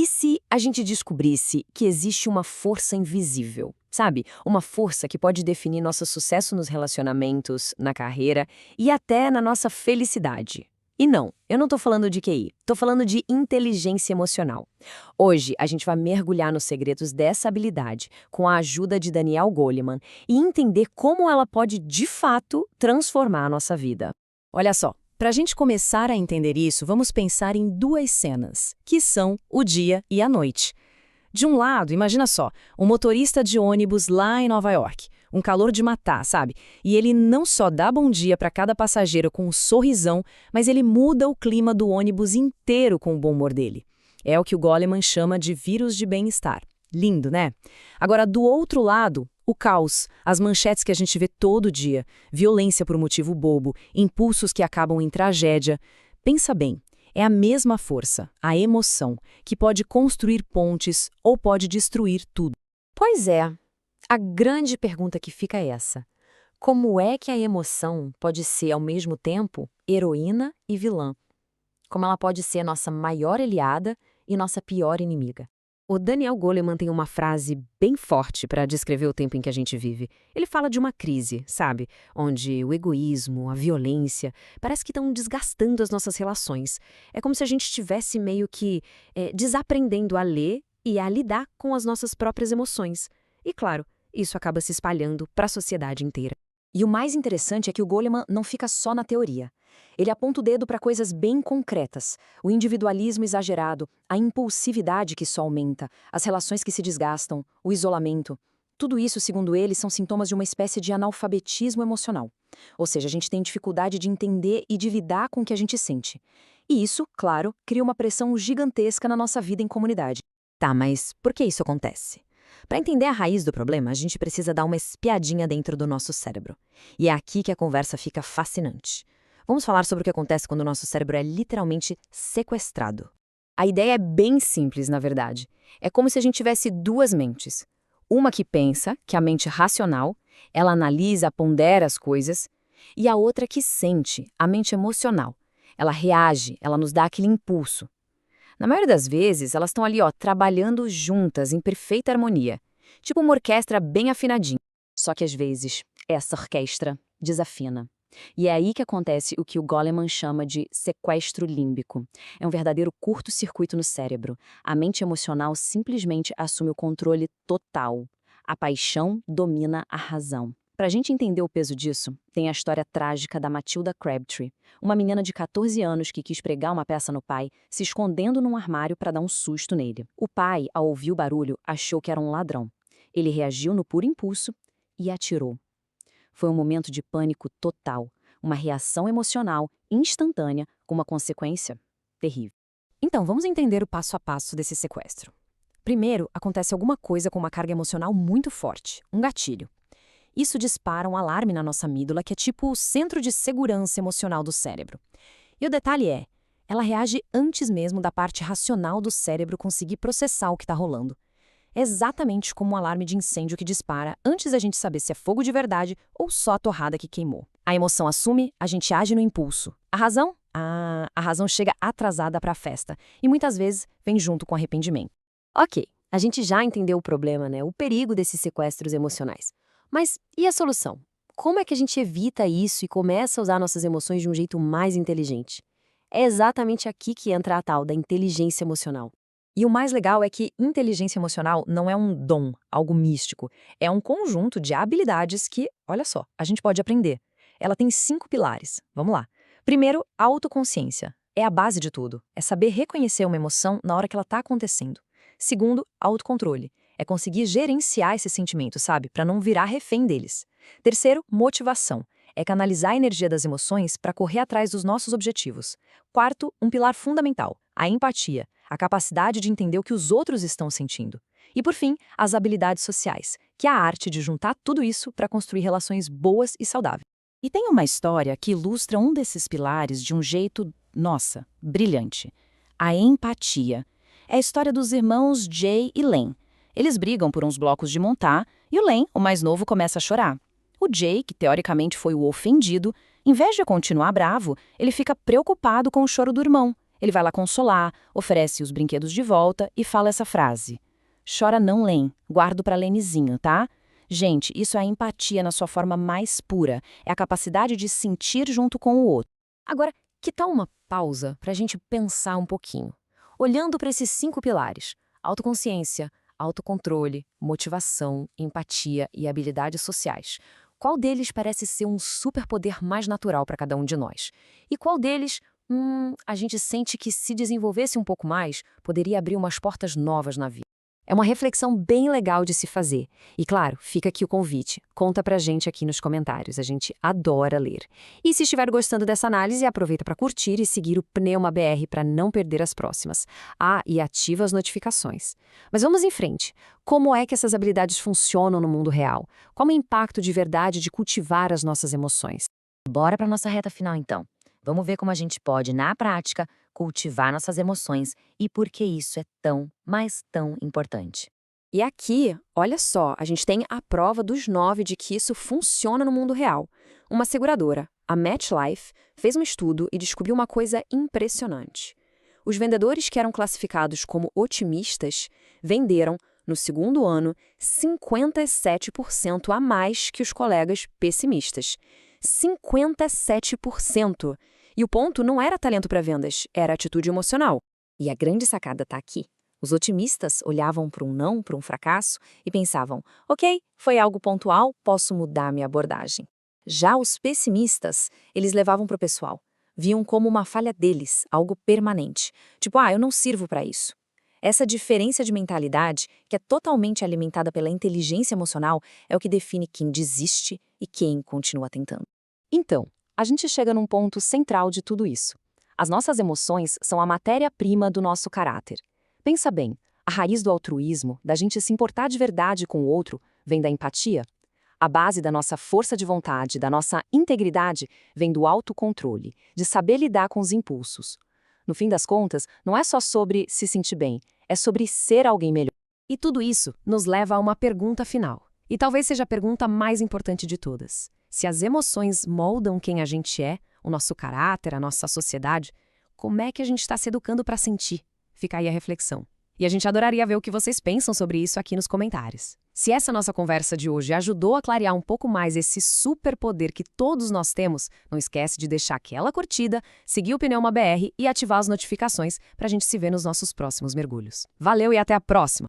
E se a gente descobrisse que existe uma força invisível, sabe? Uma força que pode definir nosso sucesso nos relacionamentos, na carreira e até na nossa felicidade. E não, eu não tô falando de QI, tô falando de inteligência emocional. Hoje a gente vai mergulhar nos segredos dessa habilidade com a ajuda de Danielle Goleman e entender como ela pode de fato transformar a nossa vida. Olha só. Para a gente começar a entender isso, vamos pensar em duas cenas, que são o dia e a noite. De um lado, imagina só, um motorista de ônibus lá em Nova York, um calor de matar, sabe? E ele não só dá bom dia para cada passageiro com um sorrisão, mas ele muda o clima do ônibus inteiro com o bom humor dele. É o que o Goleman chama de vírus de bem-estar. Lindo, né? Agora, do outro lado, o caos, as manchetes que a gente vê todo dia, violência por motivo bobo, impulsos que acabam em tragédia. Pensa bem, é a mesma força, a emoção, que pode construir pontes ou pode destruir tudo. Pois é, a grande pergunta que fica é essa. Como é que a emoção pode ser, ao mesmo tempo, heroína e vilã? Como ela pode ser nossa maior aliada e nossa pior inimiga? O Danielle Goleman tem uma frase bem forte para descrever o tempo em que a gente vive. Ele fala de uma crise, sabe? Onde o egoísmo, a violência, parece que estão desgastando as nossas relações. É como se a gente estivesse meio que desaprendendo a ler e a lidar com as nossas próprias emoções. E claro, isso acaba se espalhando para a sociedade inteira. E o mais interessante é que o Goleman não fica só na teoria. Ele aponta o dedo para coisas bem concretas. O individualismo exagerado, a impulsividade que só aumenta, as relações que se desgastam, o isolamento. Tudo isso, segundo ele, são sintomas de uma espécie de analfabetismo emocional. Ou seja, a gente tem dificuldade de entender e de lidar com o que a gente sente. E isso, claro, cria uma pressão gigantesca na nossa vida em comunidade. Tá, mas por que isso acontece? Para entender a raiz do problema, a gente precisa dar uma espiadinha dentro do nosso cérebro. E é aqui que a conversa fica fascinante. Vamos falar sobre o que acontece quando o nosso cérebro é literalmente sequestrado. A ideia é bem simples, na verdade. É como se a gente tivesse duas mentes. Uma que pensa, que é a mente racional, ela analisa, pondera as coisas, e a outra que sente, a mente emocional. Ela reage, ela nos dá aquele impulso. Na maioria das vezes, elas estão ali, trabalhando juntas, em perfeita harmonia. Tipo uma orquestra bem afinadinha. Só que às vezes, essa orquestra desafina. E é aí que acontece o que o Goleman chama de sequestro límbico. É um verdadeiro curto-circuito no cérebro. A mente emocional simplesmente assume o controle total. A paixão domina a razão. Para a gente entender o peso disso, tem a história trágica da Matilda Crabtree, uma menina de 14 anos que quis pregar uma peça no pai, se escondendo num armário para dar um susto nele. O pai, ao ouvir o barulho, achou que era um ladrão. Ele reagiu no puro impulso e atirou. Foi um momento de pânico total, uma reação emocional instantânea com uma consequência terrível. Então, vamos entender o passo a passo desse sequestro. Primeiro, acontece alguma coisa com uma carga emocional muito forte, um gatilho. Isso dispara um alarme na nossa amígdala, que é tipo o centro de segurança emocional do cérebro. E o detalhe é, ela reage antes mesmo da parte racional do cérebro conseguir processar o que está rolando. É exatamente como um alarme de incêndio que dispara antes da gente saber se é fogo de verdade ou só a torrada que queimou. A emoção assume, a gente age no impulso. A razão? A razão chega atrasada para a festa e muitas vezes vem junto com arrependimento. Ok, a gente já entendeu o problema, né? O perigo desses sequestros emocionais. Mas e a solução? Como é que a gente evita isso e começa a usar nossas emoções de um jeito mais inteligente? É exatamente aqui que entra a tal da inteligência emocional. E o mais legal é que inteligência emocional não é um dom, algo místico. É um conjunto de habilidades que, olha só, a gente pode aprender. Ela tem 5 pilares. Vamos lá. Primeiro, a autoconsciência. É a base de tudo. É saber reconhecer uma emoção na hora que ela está acontecendo. Segundo, autocontrole. É conseguir gerenciar esses sentimentos, sabe? Para não virar refém deles. Terceiro, motivação. É canalizar a energia das emoções para correr atrás dos nossos objetivos. Quarto, um pilar fundamental, a empatia. A capacidade de entender o que os outros estão sentindo. E, por fim, as habilidades sociais, que é a arte de juntar tudo isso para construir relações boas e saudáveis. E tem uma história que ilustra um desses pilares de um jeito, nossa, brilhante. A empatia. É a história dos irmãos Jay e Len. Eles brigam por uns blocos de montar e o Len, o mais novo, começa a chorar. O Jay, que teoricamente foi o ofendido, em vez de continuar bravo, ele fica preocupado com o choro do irmão. Ele vai lá consolar, oferece os brinquedos de volta e fala essa frase: chora não, Len, guardo pra Lenzinho, tá? Gente, isso é a empatia na sua forma mais pura, é a capacidade de sentir junto com o outro. Agora, que tal uma pausa para a gente pensar um pouquinho? Olhando para esses 5 pilares: autoconsciência, autocontrole, motivação, empatia e habilidades sociais. Qual deles parece ser um superpoder mais natural para cada um de nós? E qual deles, a gente sente que se desenvolvesse um pouco mais, poderia abrir umas portas novas na vida? É uma reflexão bem legal de se fazer. E claro, fica aqui o convite. Conta pra gente aqui nos comentários, a gente adora ler. E se estiver gostando dessa análise, aproveita para curtir e seguir o Pneuma BR para não perder as próximas. Ah, e ativa as notificações. Mas vamos em frente. Como é que essas habilidades funcionam no mundo real? Qual é o impacto de verdade de cultivar as nossas emoções? Bora para nossa reta final então. Vamos ver como a gente pode, na prática, cultivar nossas emoções e por que isso é tão, mas tão importante. E aqui, olha só, a gente tem a prova dos 9 de que isso funciona no mundo real. Uma seguradora, a MetLife, fez um estudo e descobriu uma coisa impressionante. Os vendedores que eram classificados como otimistas venderam, no segundo ano, 57% a mais que os colegas pessimistas. 57%! E o ponto não era talento para vendas, era atitude emocional. E a grande sacada está aqui. Os otimistas olhavam para um não, para um fracasso e pensavam: ok, foi algo pontual, posso mudar minha abordagem. Já os pessimistas, eles levavam para o pessoal. Viam como uma falha deles, algo permanente. Tipo, eu não sirvo para isso. Essa diferença de mentalidade, que é totalmente alimentada pela inteligência emocional, é o que define quem desiste e quem continua tentando. Então, a gente chega num ponto central de tudo isso. As nossas emoções são a matéria-prima do nosso caráter. Pensa bem, a raiz do altruísmo, da gente se importar de verdade com o outro, vem da empatia. A base da nossa força de vontade, da nossa integridade, vem do autocontrole, de saber lidar com os impulsos. No fim das contas, não é só sobre se sentir bem, é sobre ser alguém melhor. E tudo isso nos leva a uma pergunta final. E talvez seja a pergunta mais importante de todas. Se as emoções moldam quem a gente é, o nosso caráter, a nossa sociedade, como é que a gente está se educando para sentir? Fica aí a reflexão. E a gente adoraria ver o que vocês pensam sobre isso aqui nos comentários. Se essa nossa conversa de hoje ajudou a clarear um pouco mais esse superpoder que todos nós temos, não esquece de deixar aquela curtida, seguir o Pneuma BR e ativar as notificações para a gente se ver nos nossos próximos mergulhos. Valeu e até a próxima!